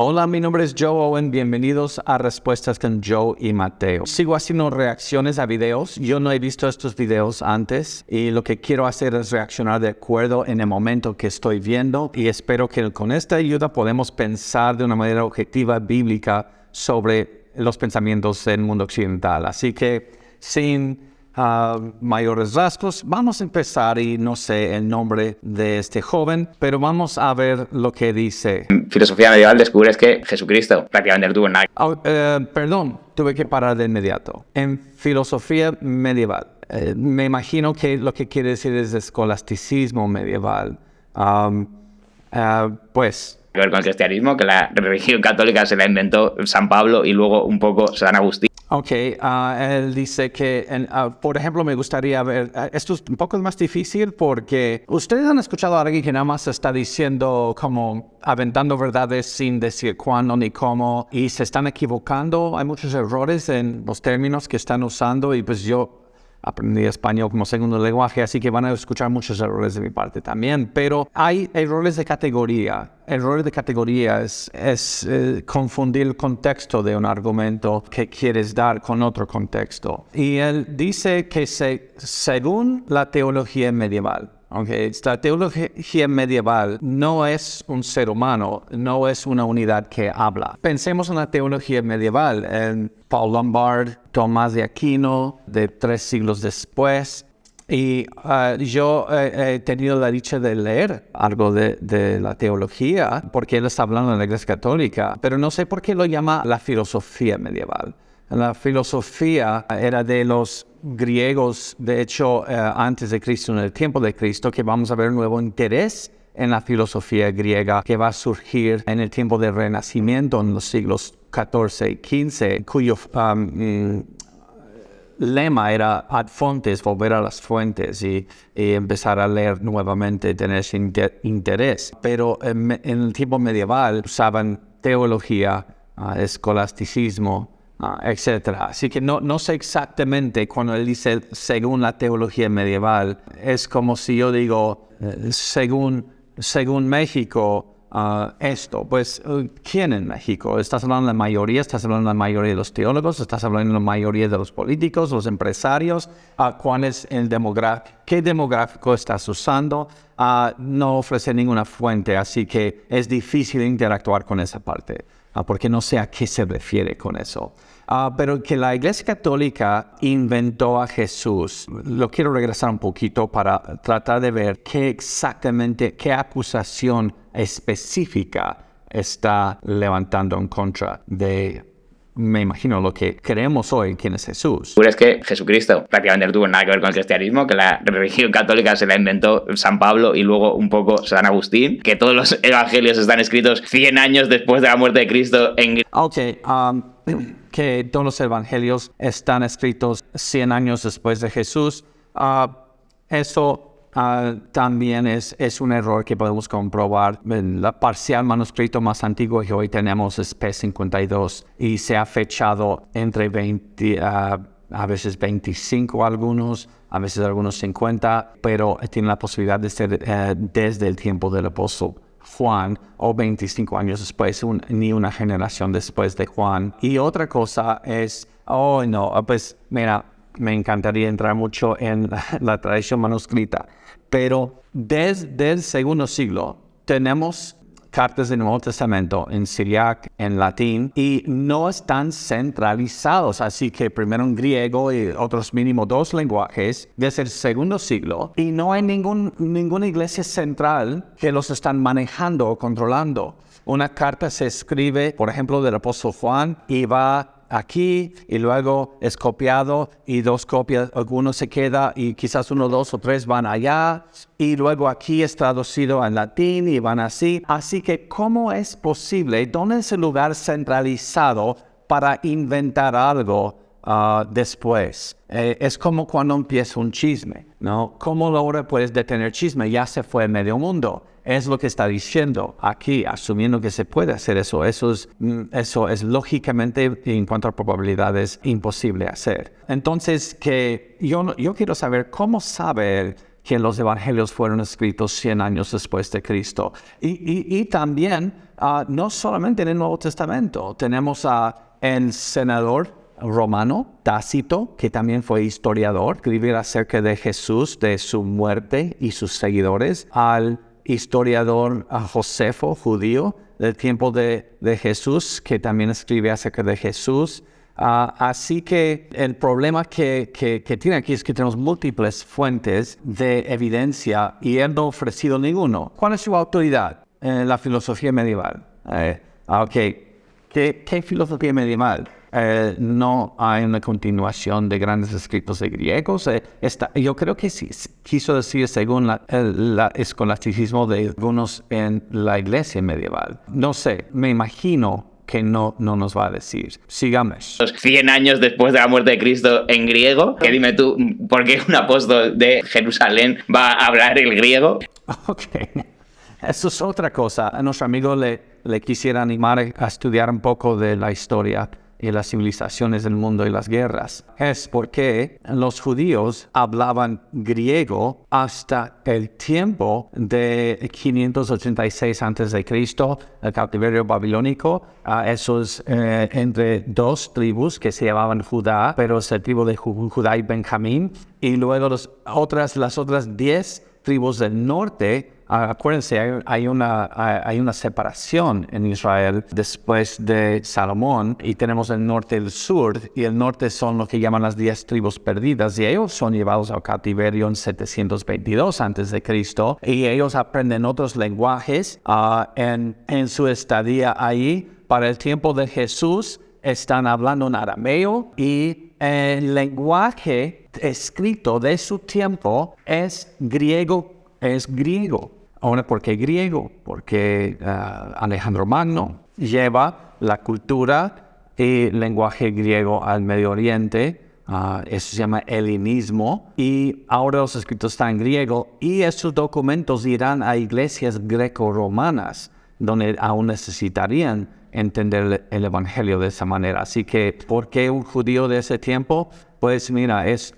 Hola, mi nombre es Joe Owen. Bienvenidos a Respuestas con Joe y Mateo. Sigo haciendo reacciones a videos. Yo no he visto estos videos antes y lo que quiero hacer es reaccionar de acuerdo en el momento que estoy viendo y espero que con esta ayuda podemos pensar de una manera objetiva, bíblica, sobre los pensamientos del mundo occidental. Así que sin mayores rasgos, vamos a empezar y no sé el nombre de este joven, pero vamos a ver lo que dice. En filosofía medieval descubres que Jesucristo prácticamente no tuvo nada. Perdón, tuve que parar de inmediato. En filosofía medieval, me imagino que lo que quiere decir es escolasticismo medieval. Pues... Que ver con el cristianismo, que la religión católica se la inventó San Pablo y luego un poco San Agustín. Ok, él dice que, por ejemplo, me gustaría ver, esto es un poco más difícil porque ustedes han escuchado a alguien que nada más está diciendo como aventando verdades sin decir cuándo ni cómo y se están equivocando. Hay muchos errores en los términos que están usando y pues yo aprendí español como segundo lenguaje, así que van a escuchar muchos errores de mi parte también, pero hay errores de categoría. Errores de categoría es confundir el contexto de un argumento que quieres dar con otro contexto. Y él dice que según la teología medieval, esta teología medieval no es un ser humano, no es una unidad que habla. Pensemos en la teología medieval, en Paul Lombard, Tomás de Aquino, de 3 siglos después. Y yo he tenido la dicha de leer algo de la teología, porque él está hablando de la Iglesia Católica, pero no sé por qué lo llama la filosofía medieval. La filosofía era de los griegos, de hecho, antes de Cristo, en el tiempo de Cristo, que vamos a ver un nuevo interés en la filosofía griega que va a surgir en el tiempo del Renacimiento, en los siglos XIV y XV, cuyo lema era ad fontes, volver a las fuentes y empezar a leer nuevamente, tener ese interés. Pero en el tiempo medieval usaban teología, escolasticismo, etcétera. Así que no sé exactamente cuando él dice según la teología medieval. Es como si yo digo según México esto. Pues ¿quién en México? ¿Estás hablando de la mayoría? ¿Estás hablando de la mayoría de los teólogos? ¿Estás hablando de la mayoría de los políticos, los empresarios? ¿Cuál es el demográfico? ¿Qué demográfico estás usando? No ofrece ninguna fuente, así que es difícil interactuar con esa parte. Porque no sé a qué se refiere con eso. Pero que la Iglesia Católica inventó a Jesús. Lo quiero regresar un poquito para tratar de ver qué acusación específica está levantando en contra de, me imagino, lo que creemos hoy, quién es Jesús. Descubres que Jesucristo prácticamente no tuvo nada que ver con el cristianismo, que la religión católica se la inventó San Pablo y luego un poco San Agustín, que todos los evangelios están escritos 100 años después de la muerte de Cristo en... Que todos los evangelios están escritos 100 años después de Jesús. Eso también es un error que podemos comprobar. El parcial manuscrito más antiguo que hoy tenemos es P52 y se ha fechado entre 20, a veces 25 algunos, a veces algunos 50, pero tiene la posibilidad de ser desde el tiempo del apóstol Juan o 25 años después, ni una generación después de Juan. Y otra cosa es, pues mira, me encantaría entrar mucho en la tradición manuscrita, pero desde el segundo siglo tenemos cartas del Nuevo Testamento en siriac, en latín, y no están centralizados. Así que primero en griego y otros mínimo 2 lenguajes desde el segundo siglo, y no hay ninguna iglesia central que los están manejando o controlando. Una carta se escribe, por ejemplo, del apóstol Juan y va aquí y luego es copiado y 2 copias, alguno se queda y quizás 1, 2 o 3 van allá y luego aquí es traducido en latín y van así. Así que ¿cómo es posible? ¿Dónde es el lugar centralizado para inventar algo después? Es como cuando empieza un chisme, ¿no? ¿Cómo ahora puedes detener chisme? Ya se fue medio mundo. Es lo que está diciendo aquí, asumiendo que se puede hacer eso. Eso es lógicamente, en cuanto a probabilidades, imposible hacer. Entonces, que yo quiero saber cómo saber que los evangelios fueron escritos 100 años después de Cristo. Y también, no solamente en el Nuevo Testamento, tenemos el senador romano Tácito, que también fue historiador, escribir acerca de Jesús, de su muerte y sus seguidores, al historiador Josefo, judío, del tiempo de Jesús, que también escribe acerca de Jesús. Así que el problema que tiene aquí es que tenemos múltiples fuentes de evidencia y él no ha ofrecido ninguno. ¿Cuál es su autoridad en la filosofía medieval? ¿Qué filosofía medieval? No hay una continuación de grandes escritos de griegos. Yo creo que sí, quiso decir según el escolasticismo de algunos en la iglesia medieval. No sé, me imagino que no nos va a decir. Sigamos. 100 años después de la muerte de Cristo en griego, que dime tú, ¿por qué un apóstol de Jerusalén va a hablar el griego? Ok, eso es otra cosa. A nuestro amigo le quisiera animar a estudiar un poco de la historia y las civilizaciones del mundo y las guerras. Es porque los judíos hablaban griego hasta el tiempo de 586 a.C., el cautiverio babilónico. Eso es entre dos tribus que se llamaban Judá, pero es el tribu de Judá y Benjamín. Y luego las otras 10 tribus del norte. Acuérdense, hay una separación en Israel después de Salomón y tenemos el norte y el sur, y el norte son lo que llaman las 10 tribus perdidas y ellos son llevados al cautiverio en 722 a.C. y ellos aprenden otros lenguajes en su estadía ahí. Para el tiempo de Jesús están hablando en arameo y el lenguaje escrito de su tiempo es griego. Ahora, ¿por qué griego? Porque Alejandro Magno lleva la cultura y lenguaje griego al Medio Oriente. Eso se llama helenismo. Y ahora los escritos están en griego. Y esos documentos irán a iglesias greco-romanas, donde aún necesitarían entender el evangelio de esa manera. Así que, ¿por qué un judío de ese tiempo? Pues mira, es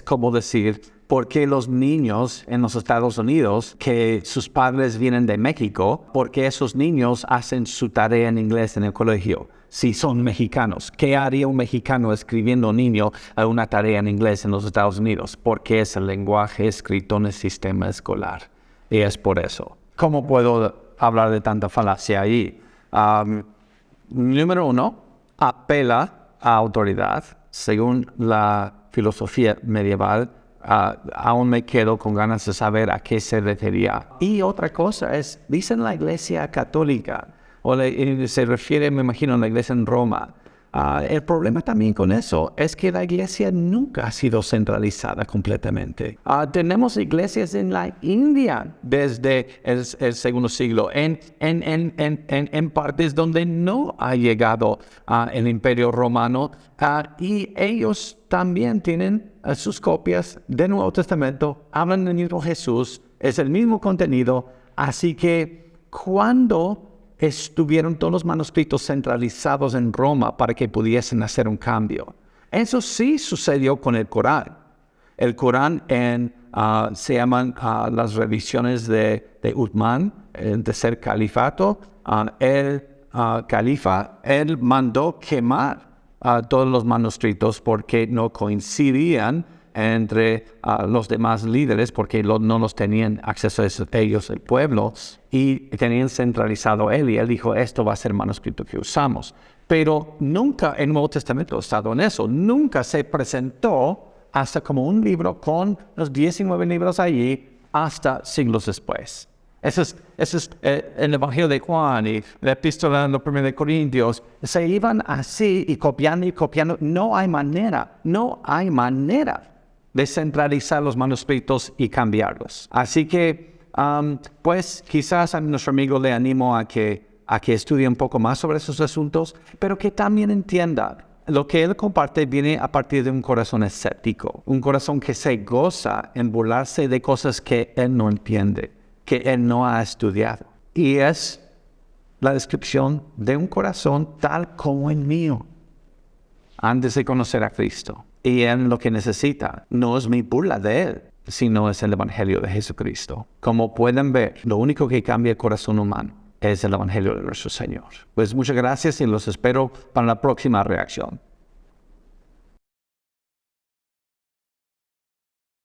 como decir, ¿por qué los niños en los Estados Unidos, que sus padres vienen de México, por qué esos niños hacen su tarea en inglés en el colegio? Si son mexicanos, ¿qué haría un mexicano escribiendo niño a una tarea en inglés en los Estados Unidos? Porque es el lenguaje escrito en el sistema escolar. Y es por eso. ¿Cómo puedo hablar de tanta falacia ahí? Número 1, apela a autoridad. Según la filosofía medieval, aún me quedo con ganas de saber a qué se refería. Y otra cosa es, dicen la iglesia católica, se refiere, me imagino, a la iglesia en Roma. El problema también con eso es que la iglesia nunca ha sido centralizada completamente. Tenemos iglesias en la India desde el segundo siglo, en partes donde no ha llegado el Imperio Romano, y ellos también tienen sus copias del Nuevo Testamento, hablan del mismo Jesús, es el mismo contenido. Así que cuando estuvieron todos los manuscritos centralizados en Roma para que pudiesen hacer un cambio. Eso sí sucedió con el Corán. El Corán se llaman las revisiones de Uthman, el tercer califato. El califa, él mandó quemar todos los manuscritos porque no coincidían entre los demás líderes, porque no los tenían acceso a ellos, el pueblo, y tenían centralizado él, y él dijo, esto va a ser el manuscrito que usamos. Pero nunca el Nuevo Testamento ha estado en eso, nunca se presentó hasta como un libro con los 19 libros allí hasta siglos después. Ese es el Evangelio de Juan y la Epístola de los 1 de Corintios. Se iban así y copiando. No hay manera de centralizar los manuscritos y cambiarlos. Así que, pues quizás a nuestro amigo le animo a que estudie un poco más sobre esos asuntos, pero que también entienda lo que él comparte viene a partir de un corazón escéptico, un corazón que se goza en burlarse de cosas que él no entiende, que él no ha estudiado. Y es la descripción de un corazón tal como el mío, antes de conocer a Cristo. Y él lo que necesita no es mi burla de él. sino es el Evangelio de Jesucristo. Como pueden ver, lo único que cambia el corazón humano es el Evangelio de nuestro Señor. Pues muchas gracias y los espero para la próxima reacción.